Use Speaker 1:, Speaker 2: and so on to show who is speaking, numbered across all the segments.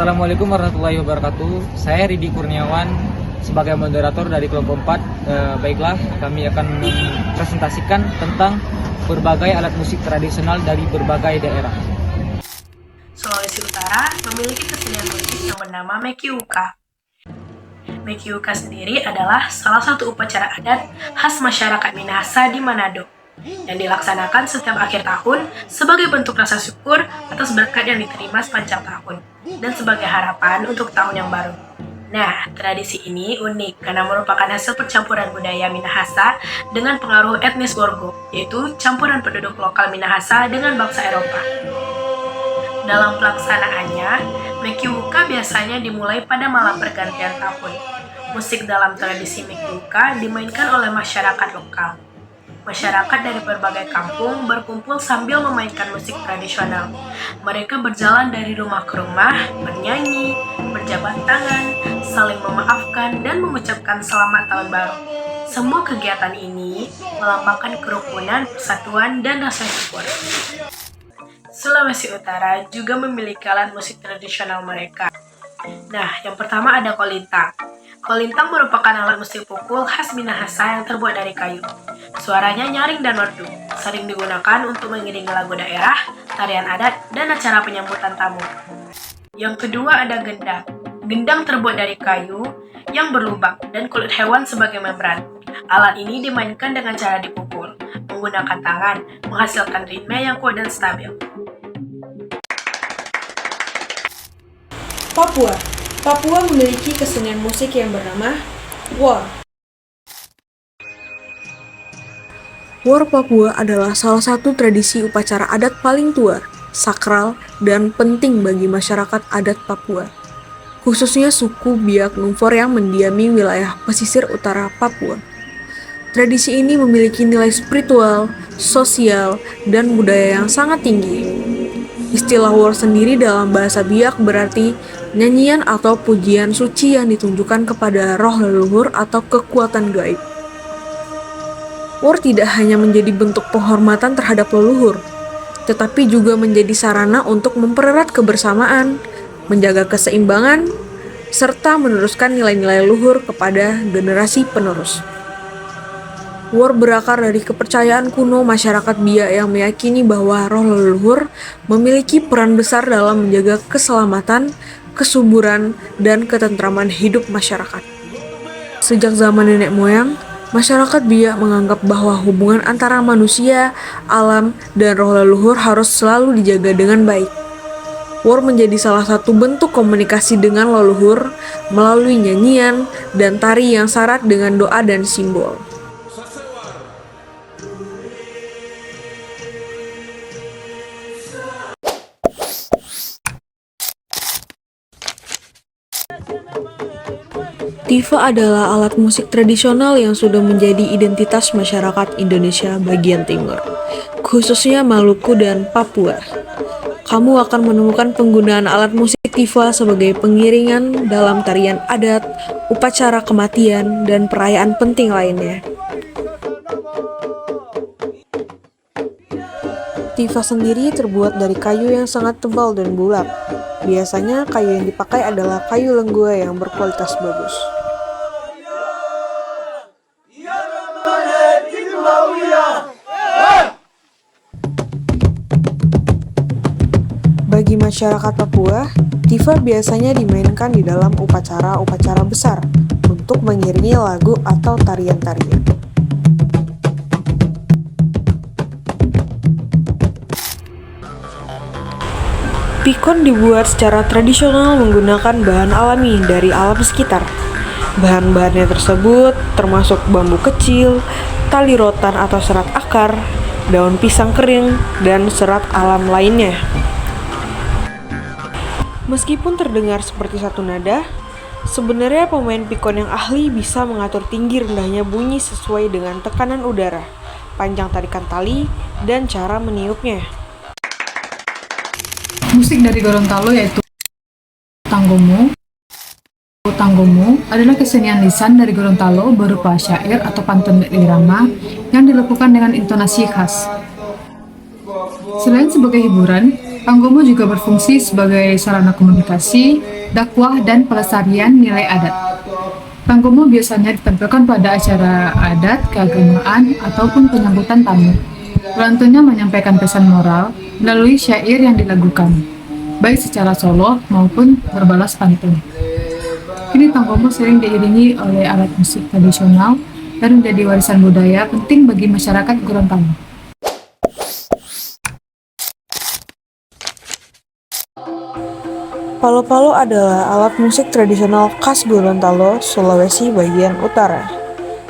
Speaker 1: Assalamualaikum warahmatullahi wabarakatuh. Saya Ridi Kurniawan sebagai moderator dari kelompok 4. Baiklah, kami akan mempresentasikan tentang berbagai alat musik tradisional dari berbagai daerah.
Speaker 2: Sulawesi Utara memiliki kesenian musik yang bernama Mekyuka. Mekyuka sendiri adalah salah satu upacara adat khas masyarakat Minahasa di Manado yang dilaksanakan setiap akhir tahun sebagai bentuk rasa syukur atas berkat yang diterima sepanjang tahun dan sebagai harapan untuk tahun yang baru. Nah, tradisi ini unik karena merupakan hasil percampuran budaya Minahasa dengan pengaruh etnis Borgo, yaitu campuran penduduk lokal Minahasa dengan bangsa Eropa. Dalam pelaksanaannya, Mekyuka biasanya dimulai pada malam pergantian tahun. Musik dalam tradisi Mekyuka dimainkan oleh masyarakat lokal. Masyarakat dari berbagai kampung berkumpul sambil memainkan musik tradisional. Mereka berjalan dari rumah ke rumah, bernyanyi, berjabat tangan, saling memaafkan, dan mengucapkan selamat tahun baru. Semua kegiatan ini melambangkan kerukunan, persatuan, dan rasa syukur. Sulawesi Utara juga memiliki alat musik tradisional mereka. Nah, yang pertama ada kolintang. Kolintang merupakan alat musik pukul khas Minahasa yang terbuat dari kayu. Suaranya nyaring dan merdu, sering digunakan untuk mengiringi lagu daerah, tarian adat, dan acara penyambutan tamu. Yang kedua ada gendang. Gendang terbuat dari kayu yang berlubang dan kulit hewan sebagai membran. Alat ini dimainkan dengan cara dipukul, menggunakan tangan, menghasilkan ritme yang kuat dan stabil.
Speaker 3: Papua memiliki kesenian musik yang bernama War. War Papua adalah salah satu tradisi upacara adat paling tua, sakral, dan penting bagi masyarakat adat Papua, khususnya suku Biak Numfor yang mendiami wilayah pesisir utara Papua. Tradisi ini memiliki nilai spiritual, sosial, dan budaya yang sangat tinggi. Istilah war sendiri dalam bahasa Biak berarti nyanyian atau pujian suci yang ditunjukkan kepada roh leluhur atau kekuatan gaib. War tidak hanya menjadi bentuk penghormatan terhadap leluhur, tetapi juga menjadi sarana untuk mempererat kebersamaan, menjaga keseimbangan, serta meneruskan nilai-nilai luhur kepada generasi penerus. War berakar dari kepercayaan kuno masyarakat Biak yang meyakini bahwa roh leluhur memiliki peran besar dalam menjaga keselamatan, kesuburan, dan ketentraman hidup masyarakat. Sejak zaman nenek moyang, masyarakat Biak menganggap bahwa hubungan antara manusia, alam, dan roh leluhur harus selalu dijaga dengan baik. War menjadi salah satu bentuk komunikasi dengan leluhur melalui nyanyian dan tari yang syarat dengan doa dan simbol. Tifa adalah alat musik tradisional yang sudah menjadi identitas masyarakat Indonesia bagian timur, khususnya Maluku dan Papua. Kamu akan menemukan penggunaan alat musik tifa sebagai pengiringan dalam tarian adat, upacara kematian, dan perayaan penting lainnya. Tifa sendiri terbuat dari kayu yang sangat tebal dan bulat. Biasanya kayu yang dipakai adalah kayu lenggua yang berkualitas bagus. Bagi masyarakat Papua, tifa biasanya dimainkan di dalam upacara-upacara besar untuk mengiringi lagu atau tarian-tarian. Pikon dibuat secara tradisional menggunakan bahan alami dari alam sekitar. Bahan-bahannya tersebut termasuk bambu kecil, tali rotan atau serat akar, daun pisang kering, dan serat alam lainnya. Meskipun terdengar seperti satu nada, sebenarnya pemain pikon yang ahli bisa mengatur tinggi rendahnya bunyi sesuai dengan tekanan udara, panjang tarikan tali, dan cara meniupnya.
Speaker 4: Musik dari Gorontalo yaitu Tanggomo. Tanggomo adalah kesenian lisan dari Gorontalo berupa syair atau pantun irama yang dilakukan dengan intonasi khas. Selain sebagai hiburan, Tanggomo juga berfungsi sebagai sarana komunikasi, dakwah, dan pelestarian nilai adat. Tanggomo biasanya ditampilkan pada acara adat, keagamaan, ataupun penyambutan tamu. Pelantunnya menyampaikan pesan moral melalui syair yang dilagukan, baik secara solo maupun berbalas pantun. Kini tanggomo sering diiringi oleh alat musik tradisional dan menjadi warisan budaya penting bagi masyarakat Gorontalo.
Speaker 3: Palo-palo adalah alat musik tradisional khas Gorontalo, Sulawesi bagian utara.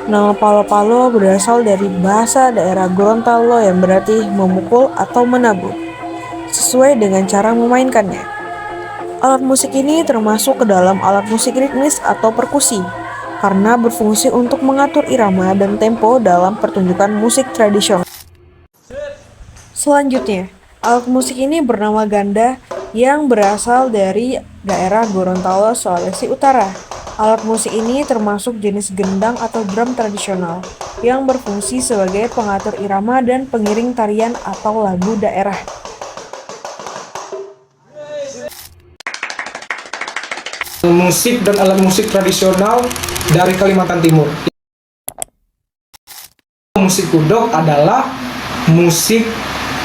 Speaker 3: Nama palo-palo berasal dari bahasa daerah Gorontalo yang berarti memukul atau menabur, sesuai dengan cara memainkannya. Alat musik ini termasuk ke dalam alat musik ritmis atau perkusi, karena berfungsi untuk mengatur irama dan tempo dalam pertunjukan musik tradisional. Selanjutnya, alat musik ini bernama ganda yang berasal dari daerah Gorontalo, Sulawesi Utara. Alat musik ini termasuk jenis gendang atau drum tradisional yang berfungsi sebagai pengatur irama dan pengiring tarian atau lagu daerah.
Speaker 5: Musik dan alat musik tradisional dari Kalimantan Timur. Musik kudok adalah musik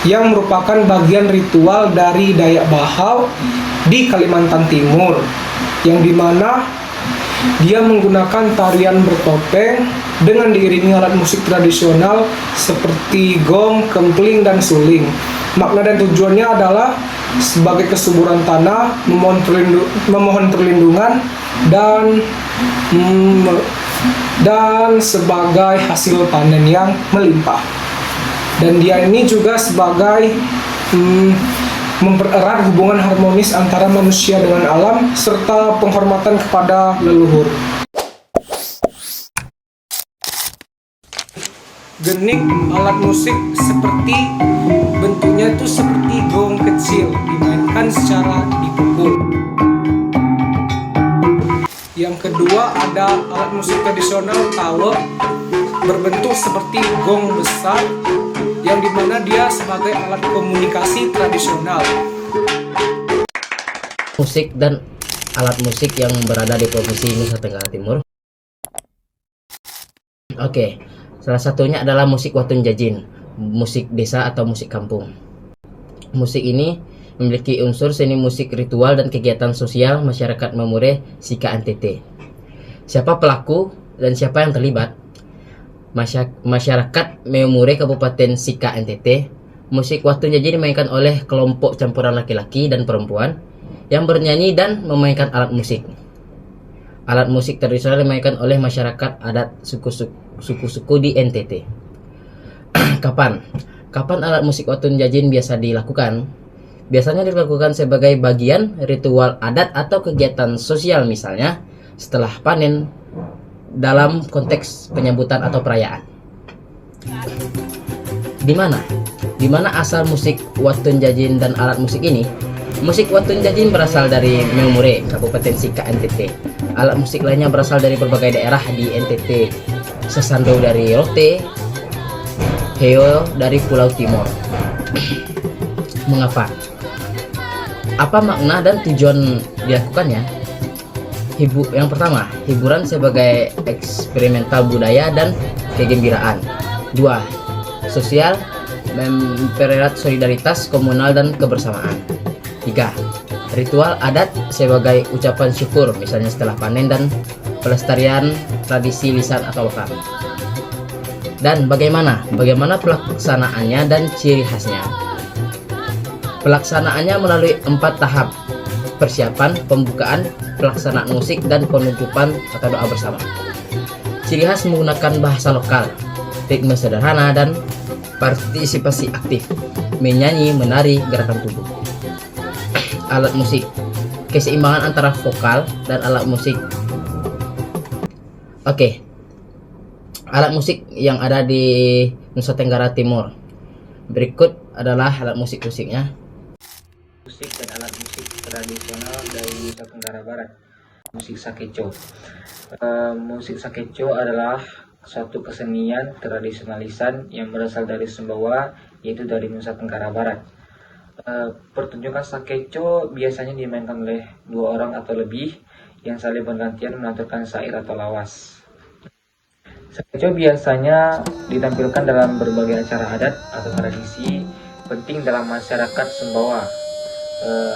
Speaker 5: yang merupakan bagian ritual dari Dayak Bahau di Kalimantan Timur, yang dimana dia menggunakan tarian bertopeng dengan diiringi alat musik tradisional seperti gong, kempling, dan suling. Makna dan tujuannya adalah sebagai kesuburan tanah, memohon perlindungan, dan sebagai hasil panen yang melimpah. Dan dia ini juga sebagai mempererat hubungan harmonis antara manusia dengan alam serta penghormatan kepada leluhur. Genik alat musik seperti bentuknya itu seperti gong kecil, dimainkan secara dipukul. Yang kedua ada alat musik tradisional tawe, berbentuk seperti gong besar, yang dimana dia sebagai alat komunikasi tradisional.
Speaker 6: Musik dan alat musik yang berada di Provinsi Nusa Tenggara Timur. Oke, salah satunya adalah musik Watun Jajin, musik desa atau musik kampung. Musik ini memiliki unsur seni musik ritual dan kegiatan sosial masyarakat Mamure Sika NTT. Siapa pelaku dan siapa yang terlibat? Masyarakat Mamure Kabupaten Sika NTT. Musik Watun Jajin dimainkan oleh kelompok campuran laki-laki dan perempuan yang bernyanyi dan memainkan alat musik. Alat musik tradisional dimainkan oleh masyarakat adat suku-suku di NTT. Kapan alat musik Watun Jajin biasa dilakukan? Biasanya dilakukan sebagai bagian ritual adat atau kegiatan sosial, misalnya setelah panen dalam konteks penyambutan atau perayaan. Di mana asal musik Watun Jajin dan alat musik ini? Musik Watun Jajin berasal dari Mamure, Kabupaten Sika NTT. Alat musik lainnya berasal dari berbagai daerah di NTT. Sesando dari Rote, Heo dari Pulau Timur. Mengapa? Apa makna dan tujuan dilakukannya? Yang pertama, hiburan sebagai eksperimental budaya dan kegembiraan. 2. Sosial, mempererat solidaritas komunal dan kebersamaan. 3. Ritual adat sebagai ucapan syukur, misalnya setelah panen, dan pelestarian tradisi lisan atau lokal. Dan bagaimana pelaksanaannya dan ciri khasnya? Pelaksanaannya melalui 4 tahap: persiapan, pembukaan, pelaksanaan musik, dan penutupan atau doa bersama. Ciri khas menggunakan bahasa lokal, ritme sederhana, dan partisipasi aktif, menyanyi, menari, gerakan tubuh. Alat musik, keseimbangan antara vokal dan alat musik. Oke, alat musik yang ada di Nusa Tenggara Timur. Berikut adalah alat musiknya.
Speaker 1: Musik dan alat musik tradisional dari Nusa Tenggara Barat. Musik sakeco. Musik sakeco adalah suatu kesenian tradisional lisan yang berasal dari Sumbawa, yaitu dari Nusa Tenggara Barat. Pertunjukan sakeco biasanya dimainkan oleh 2 orang atau lebih yang saling bergantian melanturkan syair atau lawas. Sakeco biasanya ditampilkan dalam berbagai acara adat atau tradisi penting dalam masyarakat Sumbawa.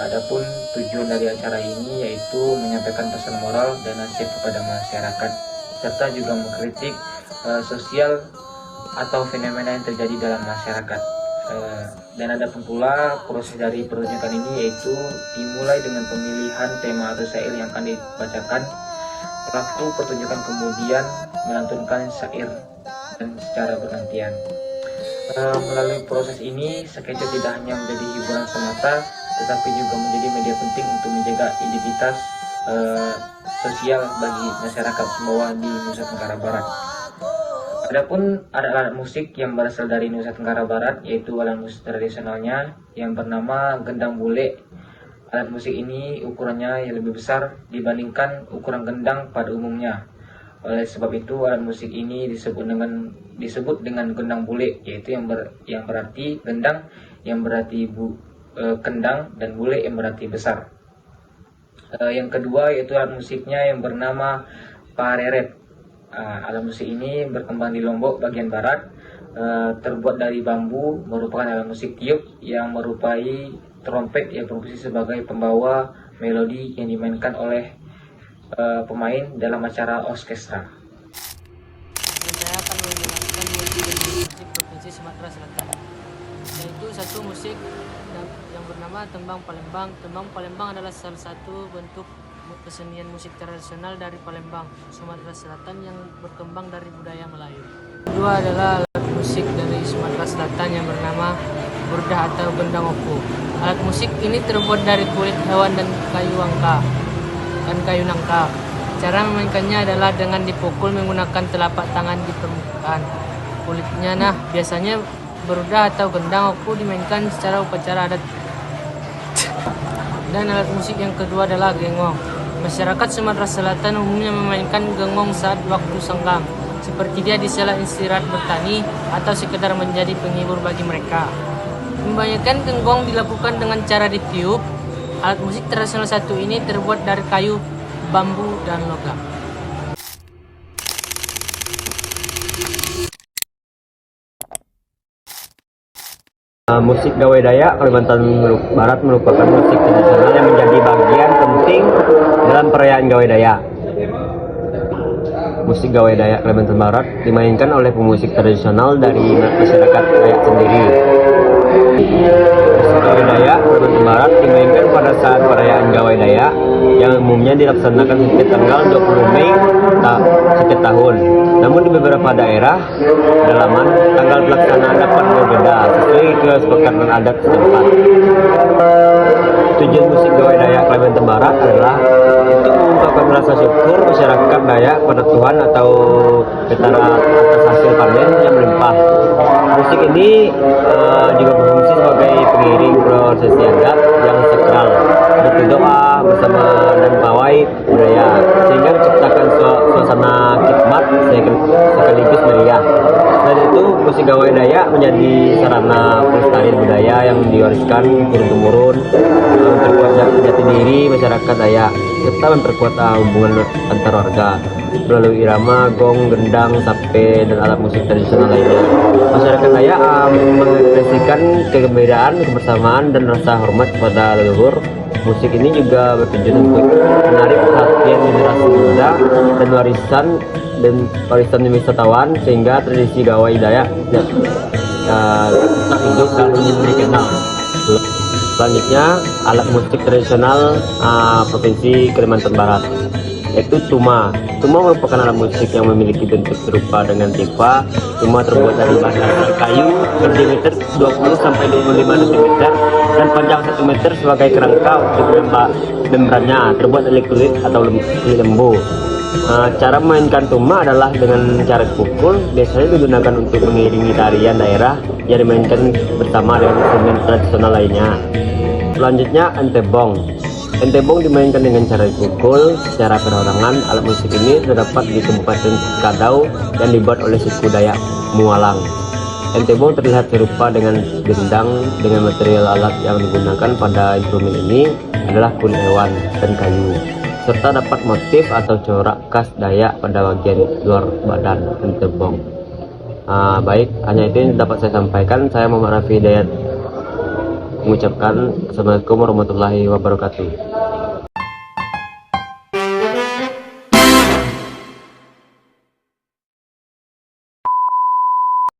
Speaker 1: Adapun tujuan dari acara ini yaitu menyampaikan pesan moral dan nasihat kepada masyarakat, serta juga mengkritik sosial atau fenomena yang terjadi dalam masyarakat. Dan ada pula proses dari pertunjukan ini yaitu dimulai dengan pemilihan tema atau syair yang akan dibacakan. Pelaku pertunjukan kemudian melantunkan syair dan secara bergantian. Melalui proses ini, sakeco tidak hanya menjadi hiburan semata, tetapi juga menjadi media penting untuk menjaga identitas sosial bagi masyarakat Sumbawa di Nusa Tenggara Barat. Adapun ada alat musik yang berasal dari Nusa Tenggara Barat, yaitu alat musik tradisionalnya yang bernama gendang bule. Alat musik ini ukurannya yang lebih besar dibandingkan ukuran gendang pada umumnya. Oleh sebab itu alat musik ini disebut dengan gendang bule, yaitu yang berarti gendang, yang berarti kendang, dan bule yang berarti besar. Yang kedua yaitu alat musiknya yang bernama pareret. Alat musik ini berkembang di Lombok bagian barat, terbuat dari bambu, merupakan alat musik tiup yang merupai trompet yang berfungsi sebagai pembawa melodi yang dimainkan oleh pemain dalam acara orkestra.
Speaker 7: Saya akan menjelaskan musik Provinsi Sumatera Selatan, yaitu satu musik yang bernama tembang Palembang. Tembang Palembang adalah salah satu bentuk kesenian musik tradisional dari Palembang, Sumatera Selatan yang berkembang dari budaya Melayu. Kedua adalah alat musik dari Sumatera Selatan yang bernama burdah atau gendang opo. Alat musik ini terbuat dari kulit hewan dan kayu nangka. Cara memainkannya adalah dengan dipukul menggunakan telapak tangan di permukaan kulitnya. Biasanya burdah atau gendang opo dimainkan secara upacara adat. Dan alat musik yang kedua adalah gengong. Masyarakat Sumatera Selatan umumnya memainkan gengong saat waktu senggang, seperti dia di sela istirahat bertani atau sekedar menjadi penghibur bagi mereka. Kebanyakan gengong dilakukan dengan cara ditiup. Alat musik tradisional satu ini terbuat dari kayu, bambu, dan logam.
Speaker 8: Musik Gawai Dayak Kalimantan Barat merupakan musik tradisional yang menjadi bagian penting dalam perayaan Gawai Dayak. Musik Gawai Dayak Kalimantan Barat dimainkan oleh pemusik tradisional dari masyarakat Dayak sendiri. Musik Gawai Dayak Kalimantan Barat dimainkan pada saat perayaan Gawai Dayak yang umumnya dilaksanakan setiap tanggal 20 Mei setiap tahun. Namun di beberapa daerah pedalaman tanggal pelaksanaan dapat berbeda sesuai kesepakatan adat setempat. Tujuan musik Gawai Dayak Kalimantan Barat adalah untuk mengungkapkan rasa syukur masyarakat Dayak pada Tuhan atau petara atas hasil panen yang melimpah. Musik ini juga berfungsi sebagai pengiring prosesi adat yang sakral, seperti doa bersama dan pawai budaya, sehingga menciptakan suasana khidmat sekaligus meriah. Selain itu, musik Gawai Dayak menjadi sarana pelestarian budaya yang diwariskan turun-temurun, memperkuat jati diri masyarakat Dayak, serta memperkuat hubungan antar warga melalui irama, gong, gendang, sape, dan alat musik tradisional lainnya. Masyarakat Dayak mengekspresikan kegembiraan, kebersamaan, dan rasa hormat kepada leluhur. Musik ini juga bertujuan untuk menarik perhatian generasi muda dan warisan wisatawan, sehingga tradisi Gawai Dayak tetap hidup dan dikenal. Selanjutnya, alat musik tradisional Provinsi Kalimantan Barat, yaitu tuma. Tuma merupakan alat musik yang memiliki bentuk serupa dengan tipa. Tuma terbuat dari bahan dasar kayu berdiameter 20 sampai 25 cm dan panjang 1 meter sebagai kerangka untuk membrannya, terbuat dari kulit atau lembu. Cara memainkan tuma adalah dengan cara pukul, biasanya digunakan untuk mengiringi tarian daerah yang dimainkan bersama dengan instrumen tradisional lainnya. Selanjutnya, entebong. Entebong dimainkan dengan cara dipukul secara perorangan. Alat musik ini terdapat di Kabupaten Kadau yang dibuat oleh suku Dayak Mualang. Entebong terlihat serupa dengan gendang dengan material alat yang digunakan pada instrumen ini adalah kulit hewan dan kayu, serta dapat motif atau corak khas Dayak pada bagian luar badan entebong. Baik, hanya itu yang dapat saya sampaikan. Saya Muhammad Rafi Hidayat mengucapkan Assalamualaikum warahmatullahi wabarakatuh.